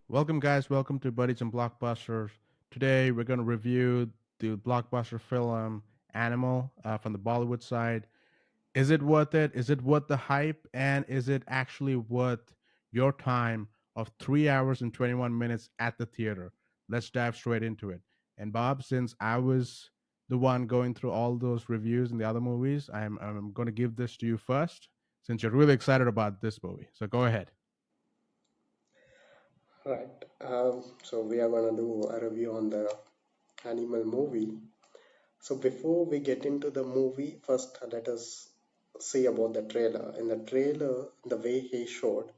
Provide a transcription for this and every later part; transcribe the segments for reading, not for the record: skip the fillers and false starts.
Welcome, guys. Welcome to Buddies and Blockbusters. Today, we're going to review the blockbuster film Animal from the Bollywood side. Is it worth it? Is it worth the hype? And is it actually worth your time of 3 hours and 21 minutes at the theater? Let's dive straight into it. And Bob, since I was the one going through all those reviews and the other movies, I'm going to give this to you first since you're really excited about this movie. So go ahead. Right. So we are gonna do a review on the animal movie. So before we get into the movie, first let us see about the trailer. In the trailer, the way he showed,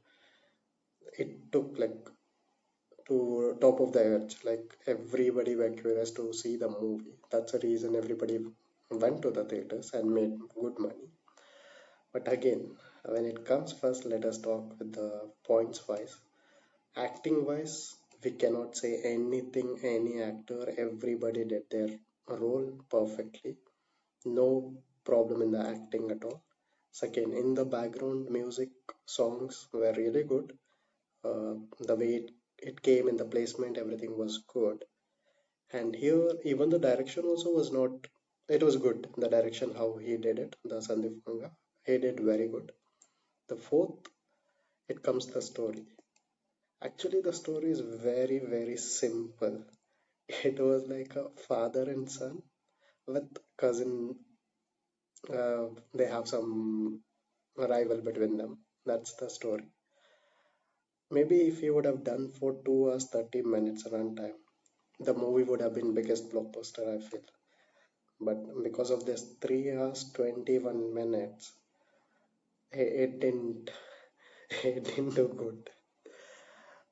it took like to top of the edge. Like everybody were curious to see the movie. That's the reason everybody went to the theaters and made good money. But again, when it comes first, let us talk with the points wise. Acting wise, we cannot say anything, any actor, everybody did their role perfectly. No problem in the acting at all. Second, in the background, music, songs were really good. The way it came in the placement, everything was good. And here, even the direction also was not, it was good. The direction, how he did it, the Sandeep Manga, he did very good. The fourth, it comes the story. Actually, the story is very, very simple. It was like a father and son with cousin. They have some rival between them. That's the story. Maybe if you would have done for 2 hours 30 minutes runtime, the movie would have been biggest blockbuster. I feel, but because of this 3 hours 21 minutes, it didn't. It didn't do good.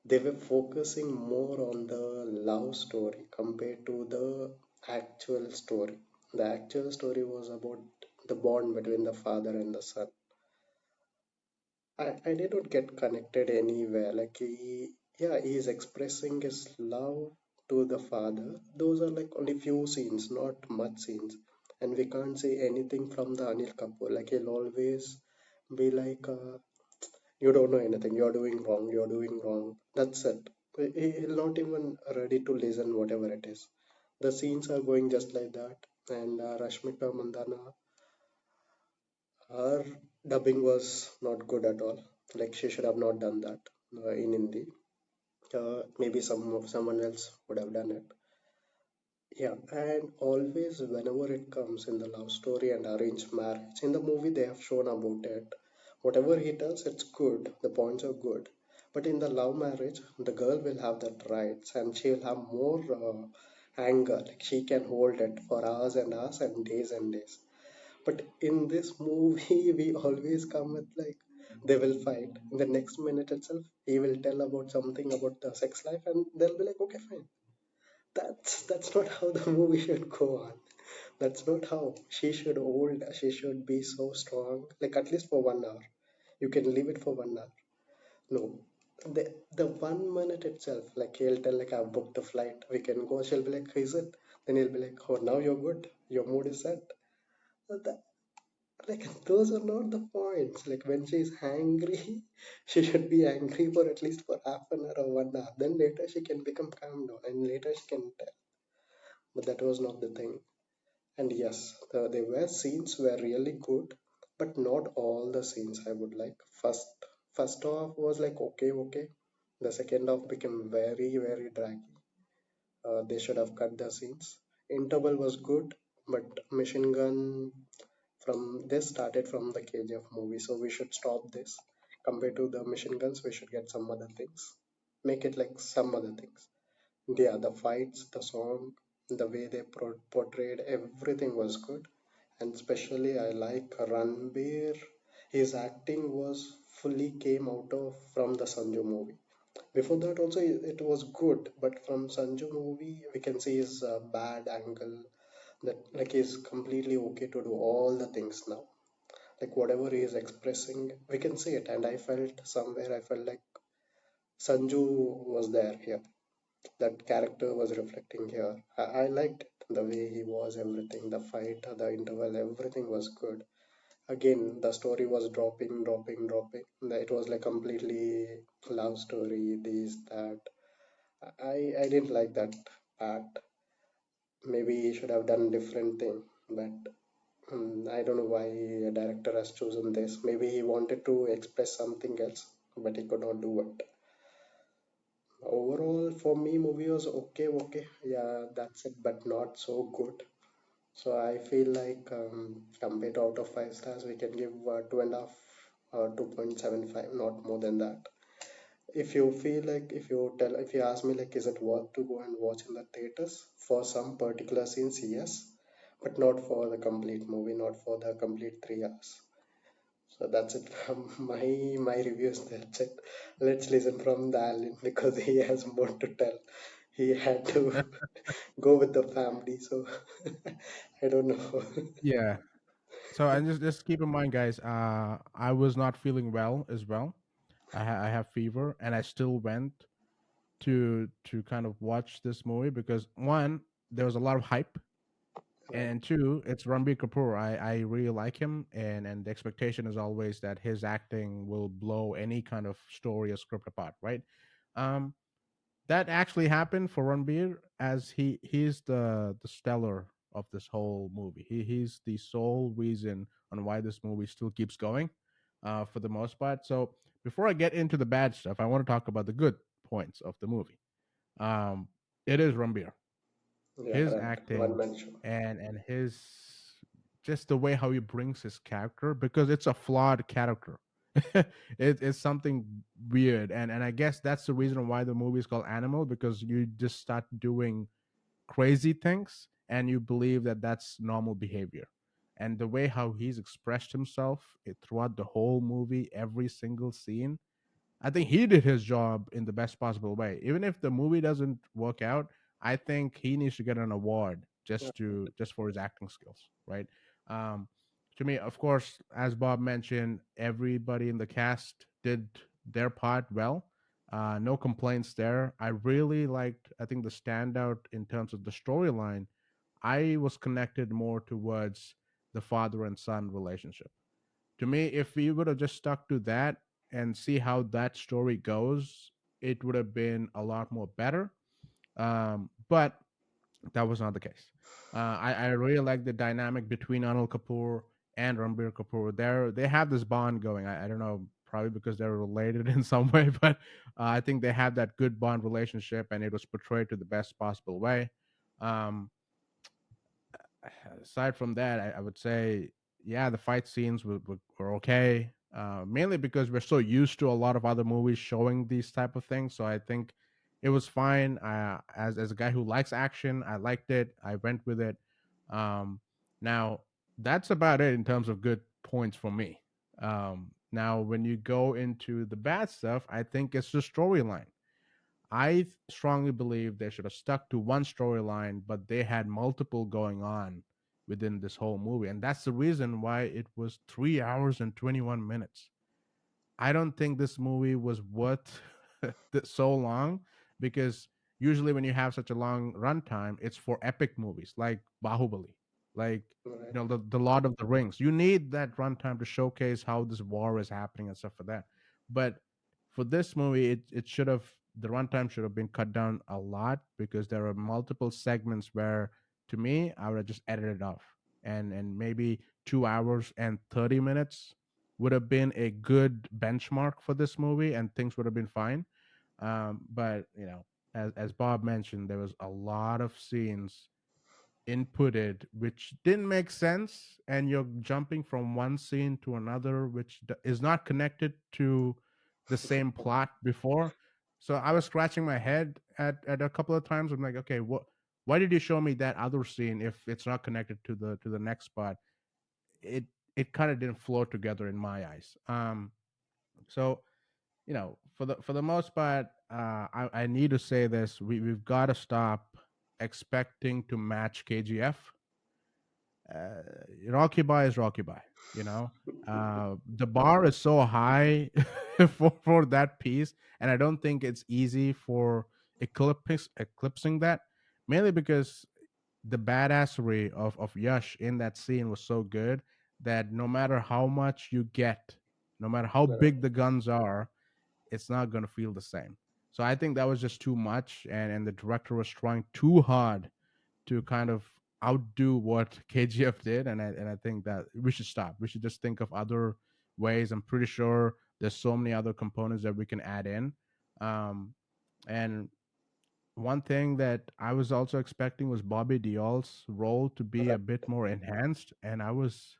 They were focusing more on the love story compared to the actual story. The actual story was about the bond between the father and the son. I did not get connected anywhere. Like yeah, he is expressing his love to the father. Those are like only few scenes, not much scenes. And we can't say anything from the Anil Kapoor. Like he'll always be like, you don't know anything, you're doing wrong. That's it. He'll not even ready to listen whatever it is. The scenes are going just like that. And Rashmika Mandana, her dubbing was not good at all. Like she should have not done that in Hindi. Maybe someone else would have done it. Yeah, and always whenever it comes in the love story and arranged marriage, in the movie they have shown about it. Whatever he does, it's good. The points are good. But in the love marriage, the girl will have that rights and she will have more anger. Like she can hold it for hours and hours and days and days. But in this movie, we always come with like they will fight. In the next minute itself, he will tell about something about the sex life, and they'll be like, okay, fine. That's not how the movie should go on. That's not how she should hold. She should be so strong. Like at least for 1 hour, you can leave it for 1 hour. No, the 1 minute itself, like he'll tell like I've booked the flight. We can go. She'll be like, is it? Then he'll be like, oh, now you're good. Your mood is set. That, like those are not the points. Like when she's angry, she should be angry for at least for half an hour or 1 hour. Then later she can become calm down, and later she can tell. But that was not the thing. And yes, the were scenes were really good, but not all the scenes I would like. First half was like okay, okay. The second half became very, very draggy. They should have cut the scenes. Interval was good, but machine gun from this started from the KGF movie, so we should stop this. Compared to the machine guns, we should get some other things. Make it like some other things. Yeah, the fights, the song, the way they portrayed everything was good. And especially, I like Ranbir. His acting was fully came out of from the Sanju movie. Before that, also it was good, but from Sanju movie, we can see his bad angle that like he's completely okay to do all the things now. Like whatever he is expressing, we can see it. And I felt somewhere, I felt like Sanju was there here, that character was reflecting here. I liked it, the way he was, everything, the fight, the interval, everything was good. Again, the story was dropping, dropping, dropping. It was like completely love story, this, that. I didn't like that part. Maybe he should have done different thing, but I don't know why a director has chosen this. Maybe he wanted to express something else, but he could not do it. Overall, for me, movie was okay, okay. Yeah, that's it, but not so good. So I feel like compared to out of 5 stars, we can give two and a half, 2.75, not more than that. If you feel like, if you ask me like, is it worth to go and watch in the theaters for some particular scenes? Yes, but not for the complete movie, not for the complete 3 hours. So that's it from my reviews. That's it. Let's listen from the Allen because he has more to tell. He had to go with the family, so I don't know. Yeah. So and just keep in mind, guys. I was not feeling well as well. I have fever, and I still went to kind of watch this movie because one, there was a lot of hype, Right. and two, it's Ranbir Kapoor. I really like him, and the expectation is always that his acting will blow any kind of story or script apart, right? Um, that actually happened for Ranbir, as he's the stellar of this whole movie. He's the sole reason on why this movie still keeps going, for the most part. So before I get into the bad stuff, I want to talk about the good points of the movie. Um, it is Ranbir, Yeah, his right. One acting, man show. and his just the way how he brings his character, because it's a flawed character. It's something weird, and I guess that's the reason why the movie is called Animal, because you just start doing crazy things and you believe that that's normal behavior. And the way how he's expressed himself throughout the whole movie, every single scene, I think he did his job in the best possible way. Even if the movie doesn't work out, I think he needs to get an award just for his acting skills, right? Um, to me, of course, as Bob mentioned, everybody in the cast did their part well. No complaints there. I really liked. I think the standout in terms of the storyline, I was connected more towards the father and son relationship. To me, if we would have just stuck to that and see how that story goes, it would have been a lot more better. But that was not the case. I really like the dynamic between Anil Kapoor and Ranbir Kapoor. They have this bond going. I don't know, probably because they're related in some way, but I think they have that good bond relationship, and it was portrayed to the best possible way. Um, Aside from that, I would say, yeah, the fight scenes were okay. Mainly because we're so used to a lot of other movies showing these type of things, so I think it was fine. As a guy who likes action, I liked it. I went with it. Now that's about it in terms of good points for me. Now, when you go into the bad stuff, I think it's the storyline. Strongly believe they should have stuck to one storyline, but they had multiple going on within this whole movie. And that's the reason why it was 3 hours and 21 minutes. I don't think this movie was worth so long, because usually when you have such a long runtime, it's for epic movies like Bahubali, like Right. the Lord of the Rings. You need that runtime to showcase how this war is happening and stuff for that. But for this movie, it should have the runtime should have been cut down a lot, because there are multiple segments where, to me, I would have just edited off, and maybe 2 hours and 30 minutes would have been a good benchmark for this movie, and things would have been fine. But as Bob mentioned, there was a lot of scenes inputted which didn't make sense, and you're jumping from one scene to another which is not connected to the same plot before. So I was scratching my head at a couple of times. I'm like, okay, why did you show me that other scene if it's not connected to the next part? It kind of didn't flow together in my eyes. So for the most part, I need to say this: we've got to stop expecting to match KGF. uh, Rocky Bai is Rocky Bai. The bar is so high for that piece, and I don't think it's easy for eclipsing that. Mainly because the badassery of Yash in that scene was so good that no matter how much you get, no matter how Right. big the guns are, it's not going to feel the same. So I think that was just too much, and the director was trying too hard to kind of outdo what KGF did, and I think that we should stop. We should just think of other ways. I'm pretty sure there's so many other components that we can add in. Um, and one thing that I was also expecting was Bobby Diol's role to be a Right. bit more enhanced, and I was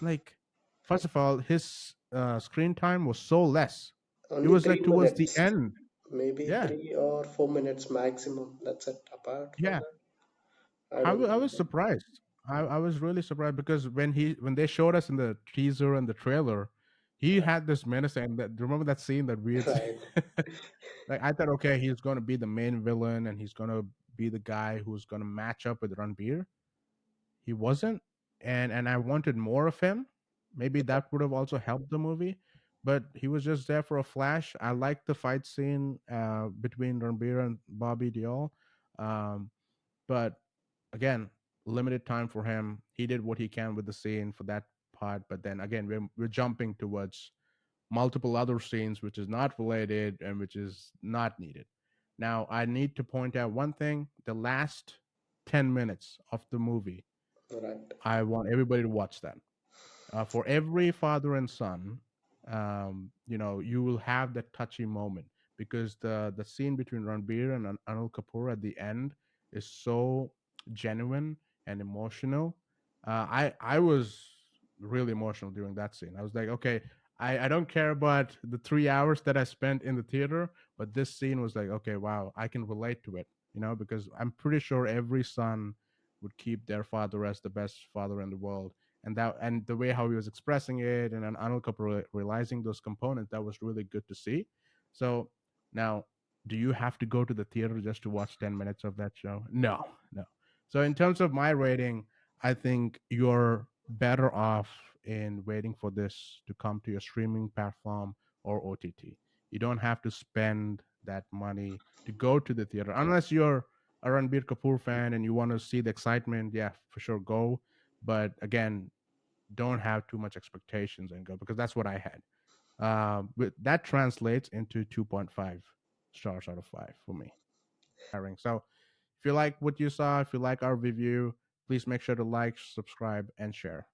like, first of all, his screen time was so less. It Only was three like towards the minutes, end. maybe Yeah, 3 or 4 minutes maximum. That's it. Apart from yeah. that, I don't I know. was surprised. I was really surprised because when they showed us in the teaser and the trailer, he had this menace, and that remember that scene, that weird scene? Right, Like I thought, okay, he's going to be the main villain and he's going to be the guy who's going to match up with Ranbir. He wasn't, and I wanted more of him. Maybe that would have also helped the movie, but he was just there for a flash. I liked the fight scene between Ranbir and Bobby Deol, um, but again, limited time for him. He did what he can with the scene for that part, but then again, we're jumping towards multiple other scenes which is not related and which is not needed. Now, I need to point out one thing: the last 10 minutes of the movie, right, I want everybody to watch that. For every father and son, you will have that touchy moment because the scene between Ranbir and Anil Kapoor at the end is so genuine and emotional. I was really emotional during that scene. I was like, okay, I don't care about the 3 hours that I spent in the theater, but this scene was like, okay, wow, I can relate to it, because I'm pretty sure every son would keep their father as the best father in the world, and the way how he was expressing it, and then Anil Kapoor realizing those components, that was really good to see. So now, do you have to go to the theater just to watch 10 minutes of that show? No, no. So in terms of my rating, I think you're better off in waiting for this to come to your streaming platform or OTT. You don't have to spend that money to go to the theater unless you're a Ranbir Kapoor fan and you want to see the excitement. Yeah, for sure, go. But again, don't have too much expectations and go, because that's what I had. But that translates into 2.5 stars out of 5 for me. So if you like what you saw, if you like our review, please make sure to like, subscribe, and share.